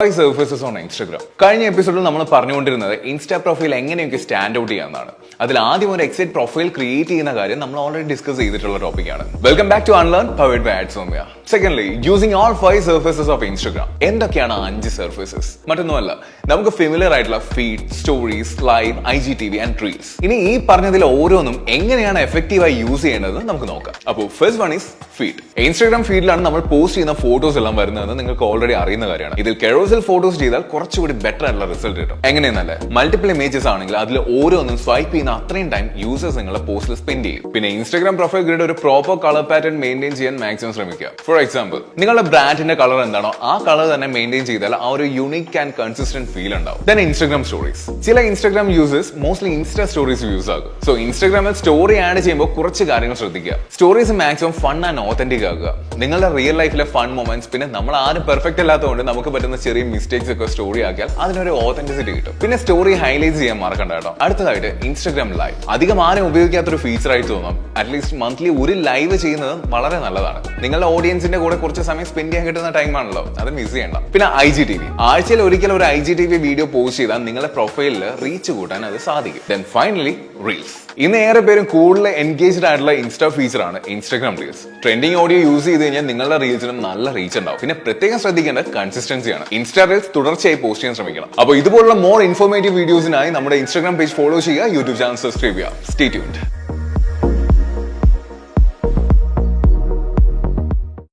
Surfaces on Instagram. കഴിഞ്ഞ എപ്പിസോഡിൽ നമ്മൾ പറഞ്ഞുകൊണ്ടിരുന്നത് ഇൻസ്റ്റാ പ്രൊഫൈൽ എങ്ങനെയൊക്കെ സ്റ്റാൻഡ് ഔട്ട് ചെയ്യാന്നാണ്. അതിൽ ആദ്യം ഒരു എക്സിറ്റ് പ്രൊഫൈൽ ക്രിയേറ്റ് ചെയ്യുന്ന കാര്യം നമ്മൾ ഓൾറെഡി ഡിസ്കസ് ചെയ്തിട്ടുള്ള ടോപ്പിക്കാണ്. Welcome back to unlearn powered by Adsomia. Secondly, using all 5 surfaces of Instagram. എന്തൊക്കെയാണ് 5 സർഫേസസ്? മറ്റൊന്നുമല്ല, നമുക്ക് ഫെമിലിയർ ആയിട്ടുള്ള feed, stories, live, IGTV and reels. ഇനി ഈ പറഞ്ഞതിൽ ഓരോന്നും എങ്ങനെയാണ് എഫക്റ്റീവായി യൂസ് ചെയ്യേണ്ടത് നമുക്ക് നോക്കാം. അപ്പോൾ first one is feed. Instagram ഫീഡിലാണ് നമ്മൾ പോസ്റ്റ് ചെയ്യുന്ന ഫോട്ടോസ് എല്ലാം വരുന്നതെന്ന് നിങ്ങൾക്ക് ഓൾറെഡി അറിയുന്ന കാര്യമാണ്. ഇതിൽ കെറോസൽ ഫോട്ടോസ് ചെയ്താൽ കുറച്ചുകൂടി ബെറ്റർ ആയിട്ടുള്ള റിസൾട്ട് കിട്ടും. എങ്ങനെയെന്നല്ലേ, മൾട്ടിപ്പിൾ ഇമേജസ് ആണെങ്കിൽ അതിൽ ഓരോന്നും സ്വൈപ്പ് ചെയ്യുന്ന അത്രയും ടൈം യൂസേഴ്സ് നിങ്ങളുടെ പോസ്റ്റിൽ സ്പെൻഡ് ചെയ്യും. പിന്നെ ഇൻസ്റ്റാഗ്രാം പ്രൊഫൈൽ ഗ്രിഡ് ഒരു പ്രോപ്പർ കളർ പാറ്റേൺ മെയിൻറ്റെയിൻ ചെയ്യാൻ മാക്സിമം ശ്രമിക്കുക. ഫോർ എക്സാമ്പിൾ, നിങ്ങളുടെ ബ്രാൻഡിന്റെ കളർ എന്താണോ ആ കളർ തന്നെ മെയിൻറ്റെയിൻ ചെയ്താൽ ആ ഒരു യൂണിക് ആൻഡ് കൺസിസ്റ്റന്റ് ഫീൽ ഉണ്ടാവും. Then Instagram stories. ചില Instagram users mostly insta stories use ആകും. സോ ഇൻസ്റ്റാഗ്രാമിൽ സ്റ്റോറി ആഡ് ചെയ്യുമ്പോൾ കുറച്ച് കാര്യങ്ങൾ ശ്രദ്ധിക്കുക. Stories maximum fun and authentic ആകുക. നിങ്ങളുടെ റിയൽ ലൈഫിലെ ഫൺ മൊമെന്റ്സ്, പിന്നെ നമ്മൾ ആരും പെർഫെക്റ്റ് അല്ലാത്തതുകൊണ്ട് നമുക്ക് പറ്റുന്ന ചെറിയ മിസ്റ്റേക്സ് ഒക്കെ സ്റ്റോറി ആക്കിയാൽ അതിനൊരു ഓതന്റിസിറ്റി കിട്ടും. പിന്നെ സ്റ്റോറി ഹൈലൈറ്റ് ചെയ്യാൻ മറക്കണ്ട കേട്ടോ. അടുത്തതായിട്ട് ഇൻസ്റ്റാഗ്രാം ലൈവ്. അധികം ആരും ഉപയോഗിക്കാത്തൊരു ഫീച്ചർ ആയിട്ട് തോന്നും. അറ്റ്ലീസ്റ്റ് മന്ത്ലി ഒരു ലൈവ് ചെയ്യുന്നത് വളരെ നല്ലതാണ്. നിങ്ങളുടെ ഓഡിയൻസിന്റെ കൂടെ കുറച്ച് സമയം സ്പെൻഡ് ചെയ്യാൻ കിട്ടുന്ന ടൈം ആണല്ലോ, അത് മിസ് ചെയ്യണ്ട. പിന്നെ IGTV. ആഴ്ചയിൽ ഒരിക്കൽ ഒരു IGTV വീഡിയോ പോസ്റ്റ് ചെയ്താൽ നിങ്ങളുടെ പ്രൊഫൈലിൽ റീച്ച് കൂട്ടാൻ അത് സാധിക്കും. Then finally reels. ഇന്ന് ഏറെ പേരും കൂടുതൽ എൻഗേജ്ഡ് ആയിട്ടുള്ള ഇൻസ്റ്റാ ഫീച്ചർ ആണ് Instagram reels. Trending audio use ചെയ്ത് കഴിഞ്ഞാൽ നിങ്ങളുടെ റീൽസിനും നല്ല റീച്ച് ഉണ്ടാവും. പിന്നെ പ്രത്യേകം ശ്രദ്ധിക്കേണ്ട കൺസിസ്റ്റൻസിയാണ്. ഇൻസ്റ്റാ റീൽസ് തുടർച്ചയായി പോസ്റ്റ് ചെയ്യാൻ ശ്രമിക്കണം. അപ്പോൾ ഇതുപോലുള്ള മോർ ഇൻഫോർമേറ്റീവ് വീഡിയോസിനായി നമ്മുടെ ഇൻസ്റ്റാഗ്രാം പേജ് ഫോളോ ചെയ്യുക, യൂട്യൂബ് ചാനൽ സബ്സ്ക്രൈബ് ചെയ്യുക. Stay tuned.